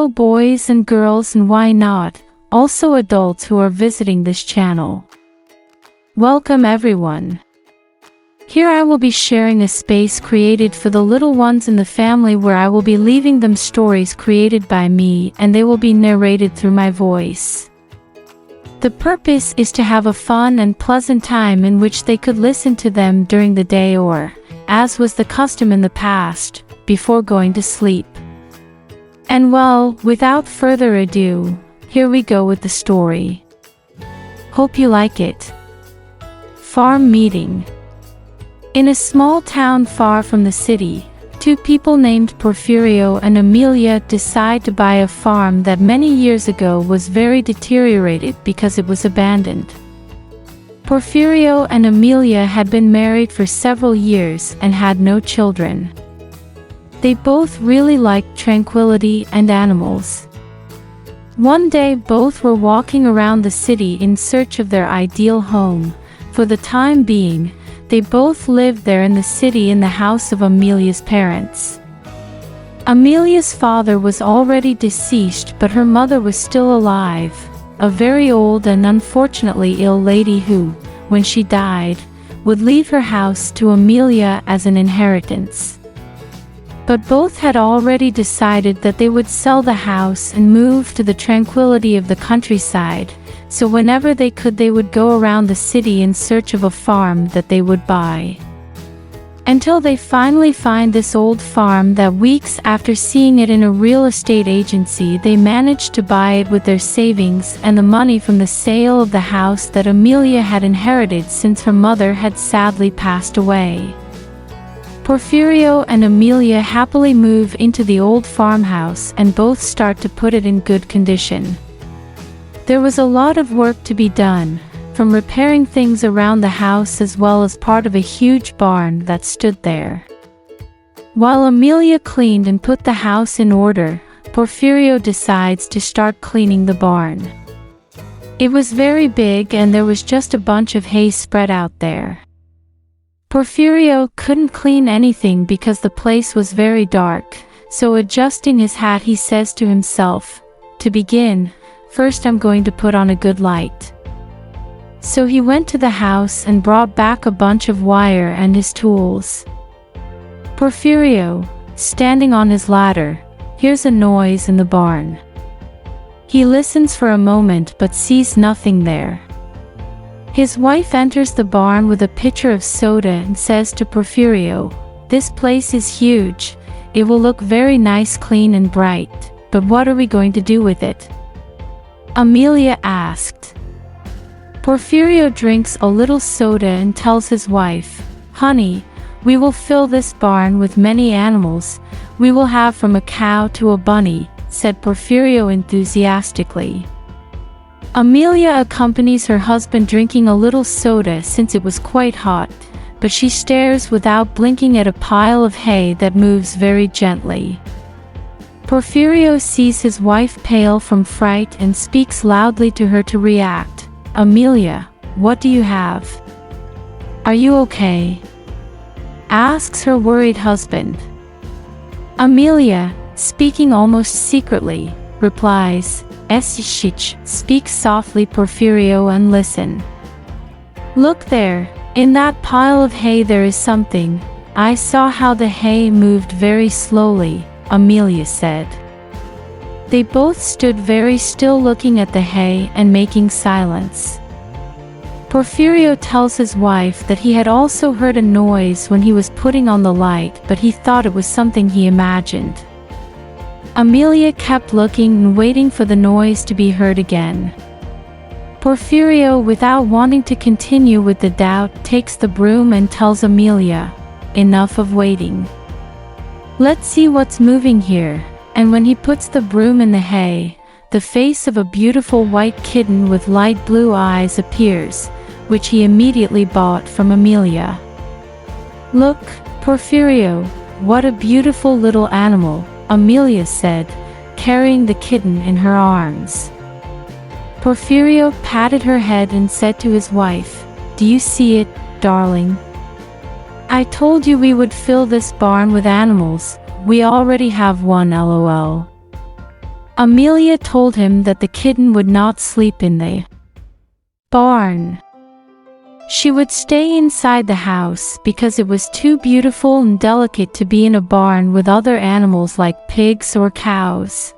Hello boys and girls, and why not, also adults who are visiting this channel. Welcome everyone. Here I will be sharing a space created for the little ones in the family where I will be leaving them stories created by me, and they will be narrated through my voice. The purpose is to have a fun and pleasant time in which they could listen to them during the day or, as was the custom in the past, before going to sleep. And well, without further ado, here we go with the story. Hope you like it. Farm meeting. In a small town far from the city, two people named Porfirio and Amelia decide to buy a farm that many years ago was very deteriorated because it was abandoned. Porfirio and Amelia had been married for several years and had no children. They both really liked tranquility and animals. One day both were walking around the city in search of their ideal home. For the time being, they both lived there in the city in the house of Amelia's parents. Amelia's father was already deceased, but her mother was still alive, a very old and unfortunately ill lady who, when she died, would leave her house to Amelia as an inheritance. But both had already decided that they would sell the house and move to the tranquility of the countryside, so whenever they could they would go around the city in search of a farm that they would buy. Until they finally find this old farm that weeks after seeing it in a real estate agency they managed to buy it with their savings and the money from the sale of the house that Amelia had inherited since her mother had sadly passed away. Porfirio and Amelia happily move into the old farmhouse and both start to put it in good condition. There was a lot of work to be done, from repairing things around the house as well as part of a huge barn that stood there. While Amelia cleaned and put the house in order, Porfirio decides to start cleaning the barn. It was very big and there was just a bunch of hay spread out there. Porfirio couldn't clean anything because the place was very dark, so adjusting his hat he says to himself, "To begin, first I'm going to put on a good light." So he went to the house and brought back a bunch of wire and his tools. Porfirio, standing on his ladder, hears a noise in the barn. He listens for a moment but sees nothing there. His wife enters the barn with a pitcher of soda and says to Porfirio, "This place is huge, it will look very nice, clean and bright, but what are we going to do with it?" Amelia asked. Porfirio drinks a little soda and tells his wife, "Honey, we will fill this barn with many animals, we will have from a cow to a bunny," said Porfirio enthusiastically. Amelia accompanies her husband drinking a little soda since it was quite hot, but she stares without blinking at a pile of hay that moves very gently. Porfirio sees his wife pale from fright and speaks loudly to her to react. "Amelia, what do you have? Are you okay?" asks her worried husband. Amelia, speaking almost secretly, replies, "Shh, speak softly Porfirio and listen. Look there, in that pile of hay there is something. I saw how the hay moved very slowly," Amelia said. They both stood very still looking at the hay and making silence. Porfirio tells his wife that he had also heard a noise when he was putting on the light, but he thought it was something he imagined. Amelia kept looking and waiting for the noise to be heard again. Porfirio, without wanting to continue with the doubt, takes the broom and tells Amelia, "Enough of waiting. Let's see what's moving here," and when he puts the broom in the hay, the face of a beautiful white kitten with light blue eyes appears, which he immediately bought from Amelia. "Look, Porfirio, what a beautiful little animal," Amelia said, carrying the kitten in her arms. Porfirio patted her head and said to his wife, "Do you see it, darling? I told you we would fill this barn with animals, we already have one, lol." Amelia told him that the kitten would not sleep in the barn. She would stay inside the house because it was too beautiful and delicate to be in a barn with other animals like pigs or cows.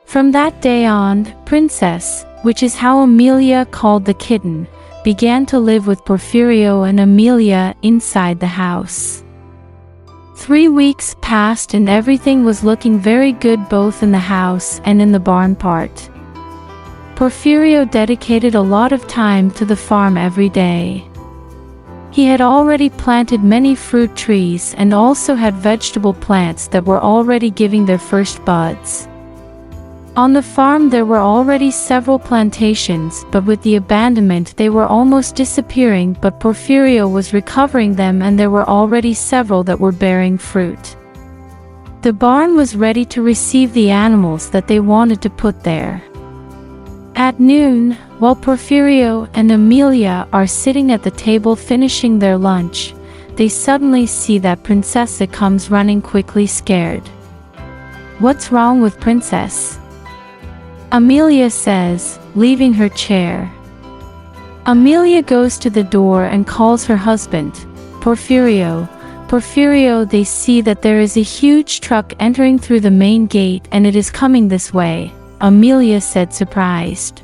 From that day on, Princess, which is how Amelia called the kitten, began to live with Porfirio and Amelia inside the house. 3 weeks passed and everything was looking very good both in the house and in the barn part. Porfirio dedicated a lot of time to the farm every day. He had already planted many fruit trees and also had vegetable plants that were already giving their first buds. On the farm there were already several plantations, but with the abandonment they were almost disappearing, but Porfirio was recovering them and there were already several that were bearing fruit. The barn was ready to receive the animals that they wanted to put there. At noon, while Porfirio and Amelia are sitting at the table finishing their lunch, they suddenly see that Princessa comes running quickly scared. "What's wrong with Princess?" Amelia says, leaving her chair. Amelia goes to the door and calls her husband, Porfirio. Porfirio, they see that there is a huge truck entering through the main gate and it is coming this way, Amelia said, surprised.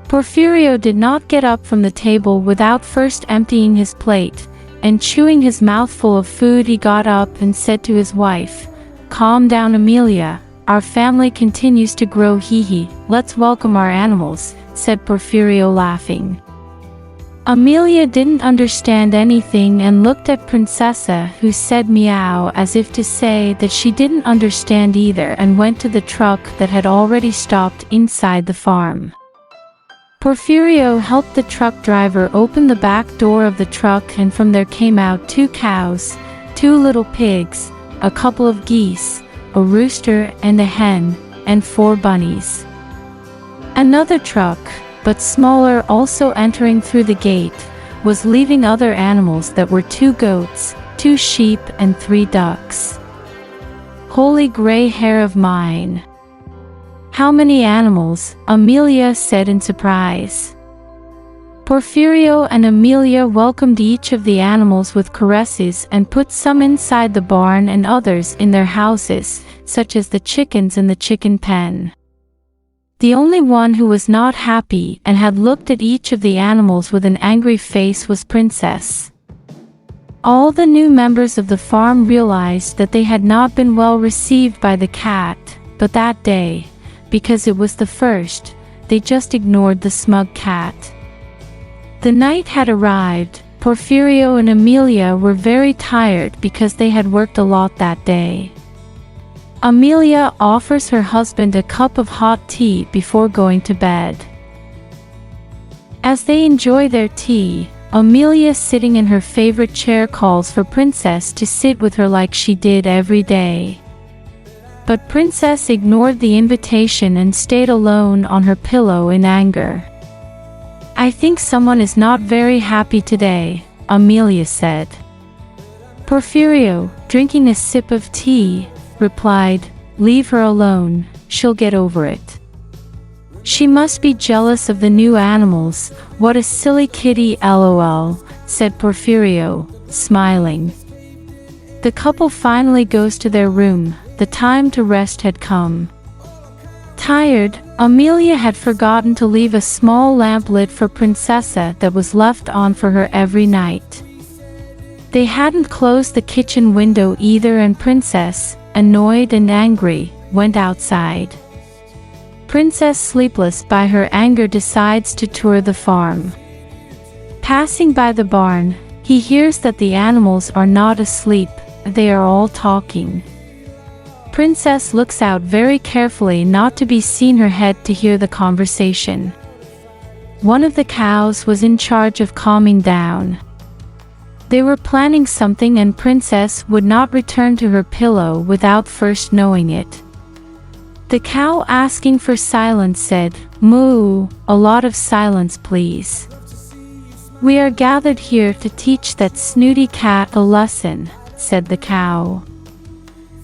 Porfirio did not get up from the table without first emptying his plate, and chewing his mouthful of food he got up and said to his wife, "Calm down, Amelia. Our family continues to grow, hee. Let's welcome our animals," said Porfirio, laughing. Amelia didn't understand anything and looked at Princessa, who said meow as if to say that she didn't understand either, and went to the truck that had already stopped inside the farm. Porfirio helped the truck driver open the back door of the truck, and from there came out 2 cows, 2 little pigs, a couple of geese, a rooster and a hen, and 4 bunnies. Another truck, but smaller, also entering through the gate, was leaving other animals that were 2 goats, 2 sheep and 3 ducks. "Holy gray hair of mine! How many animals?" Amelia said in surprise. Porfirio and Amelia welcomed each of the animals with caresses and put some inside the barn and others in their houses, such as the chickens in the chicken pen. The only one who was not happy and had looked at each of the animals with an angry face was Princess. All the new members of the farm realized that they had not been well received by the cat, but that day, because it was the first, they just ignored the smug cat. The night had arrived. Porfirio and Amelia were very tired because they had worked a lot that day. Amelia offers her husband a cup of hot tea before going to bed. As they enjoy their tea, Amelia, sitting in her favorite chair, calls for Princess to sit with her like she did every day. But Princess ignored the invitation and stayed alone on her pillow in anger. "I think someone is not very happy today," Amelia said. Porfirio, drinking a sip of tea, replied, "Leave her alone, she'll get over it. She must be jealous of the new animals. What a silly kitty, lol," said Porfirio, smiling. The couple finally goes to their room. The time to rest had come. Tired, Amelia had forgotten to leave a small lamp lit for Princessa that was left on for her every night. They hadn't closed the kitchen window either, and Princess, annoyed and angry, went outside. Princess, sleepless by her anger, decides to tour the farm. Passing by the barn, he hears that the animals are not asleep, they are all talking. Princess looks out very carefully not to be seen her head to hear the conversation. One of the cows was in charge of calming down. They were planning something and Princess would not return to her pillow without first knowing it. The cow, asking for silence, said, "Moo, a lot of silence please. We are gathered here to teach that snooty cat a lesson," said the cow.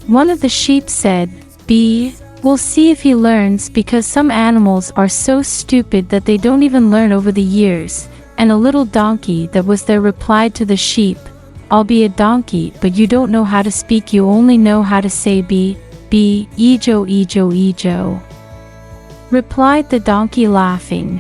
One of the sheep said, "Bee, We'll see if he learns, because some animals are so stupid that they don't even learn over the years. And a little donkey that was there replied to the sheep, I'll be a donkey, but you don't know how to speak, you only know how to say be, ejo, ejo, ejo. Replied the donkey, laughing.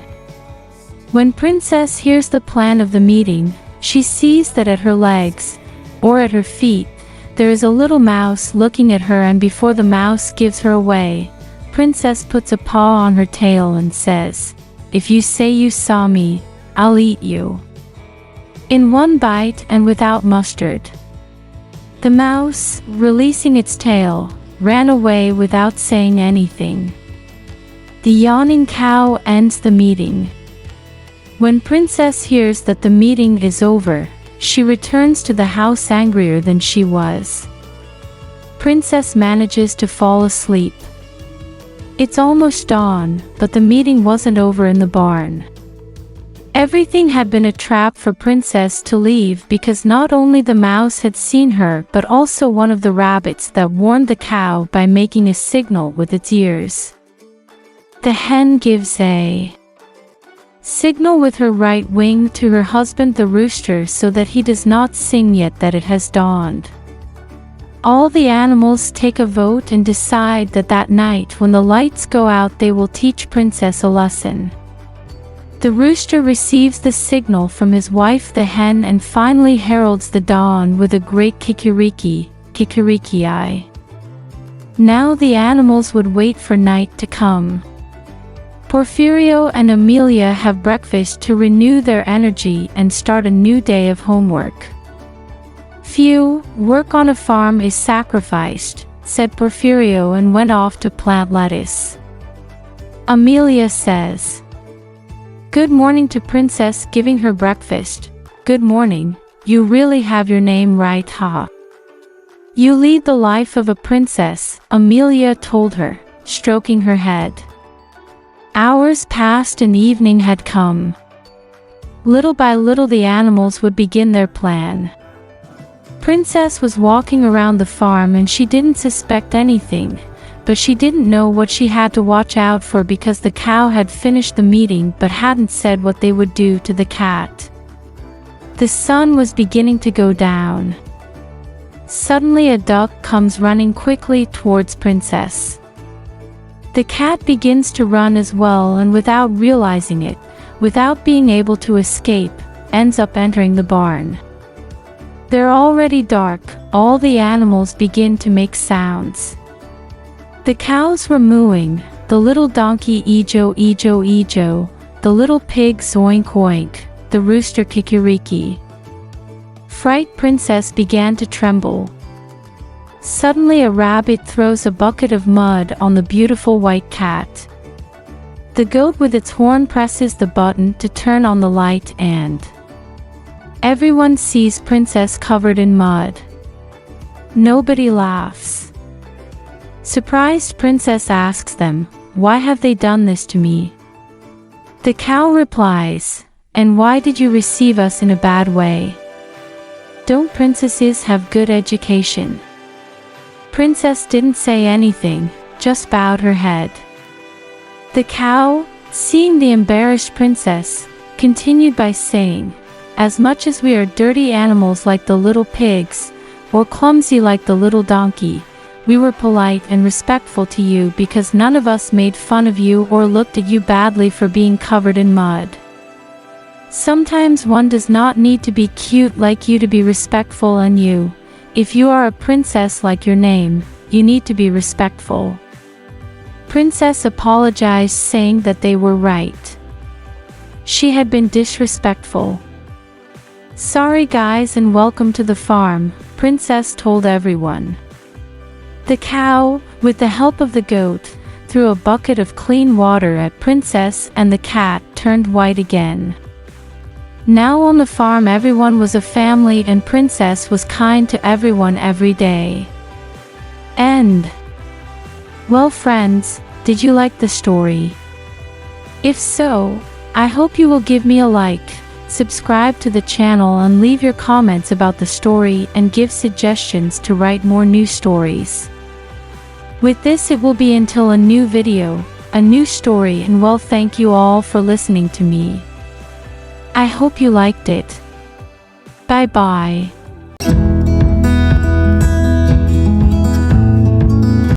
When Princess hears the plan of the meeting, she sees that at her legs, or at her feet, there is a little mouse looking at her, and before the mouse gives her away, Princess puts a paw on her tail and says, if you say you saw me, I'll eat you. In one bite and without mustard. The mouse, releasing its tail, ran away without saying anything. The yawning cow ends the meeting. When Princess hears that the meeting is over, she returns to the house angrier than she was. Princess manages to fall asleep. It's almost dawn, but the meeting wasn't over in the barn. Everything had been a trap for Princess to leave, because not only the mouse had seen her, but also one of the rabbits that warned the cow by making a signal with its ears. The hen gives a signal with her right wing to her husband the rooster, so that he does not sing yet that it has dawned. All the animals take a vote and decide that that night when the lights go out they will teach Princess a lesson. The rooster receives the signal from his wife the hen and finally heralds the dawn with a great kikeriki, kikeriki-I. Now the animals would wait for night to come. Porfirio and Amelia have breakfast to renew their energy and start a new day of homework. Phew, work on a farm is sacrificed, said Porfirio and went off to plant lettuce. Amelia says, good morning to Princess, giving her breakfast. Good morning, you really have your name right, ha. You lead the life of a princess, Amelia told her, stroking her head. Hours passed and evening had come. Little by little the animals would begin their plan. Princess was walking around the farm and she didn't suspect anything, but she didn't know what she had to watch out for, because the cow had finished the meeting but hadn't said what they would do to the cat. The sun was beginning to go down. Suddenly a duck comes running quickly towards Princess. The cat begins to run as well, and without realizing it, without being able to escape, ends up entering the barn. They're already dark, all the animals begin to make sounds. The cows were mooing, the little donkey ejo, ejo, ejo, the little pig zoink, oink, the rooster kikeriki. Fright Princess began to tremble. Suddenly a rabbit throws a bucket of mud on the beautiful white cat. The goat with its horn presses the button to turn on the light, and everyone sees Princess covered in mud. Nobody laughs. Surprised Princess asks them, why have they done this to me? The cow replies, and why did you receive us in a bad way? Don't princesses have good education? Princess didn't say anything, just bowed her head. The cow, seeing the embarrassed Princess, continued by saying, as much as we are dirty animals like the little pigs, or clumsy like the little donkey, we were polite and respectful to you, because none of us made fun of you or looked at you badly for being covered in mud. Sometimes one does not need to be cute like you to be respectful, and you, if you are a princess like your name, you need to be respectful. Princess apologized, saying that they were right. She had been disrespectful. Sorry guys and welcome to the farm, Princess told everyone. The cow, with the help of the goat, threw a bucket of clean water at Princess, and the cat turned white again. Now on the farm everyone was a family, and Princess was kind to everyone every day. End. Well friends, did you like the story? If so, I hope you will give me a like, subscribe to the channel and leave your comments about the story and give suggestions to write more new stories. With this it will be until a new video, a new story, and well, thank you all for listening to me. I hope you liked it. Bye bye.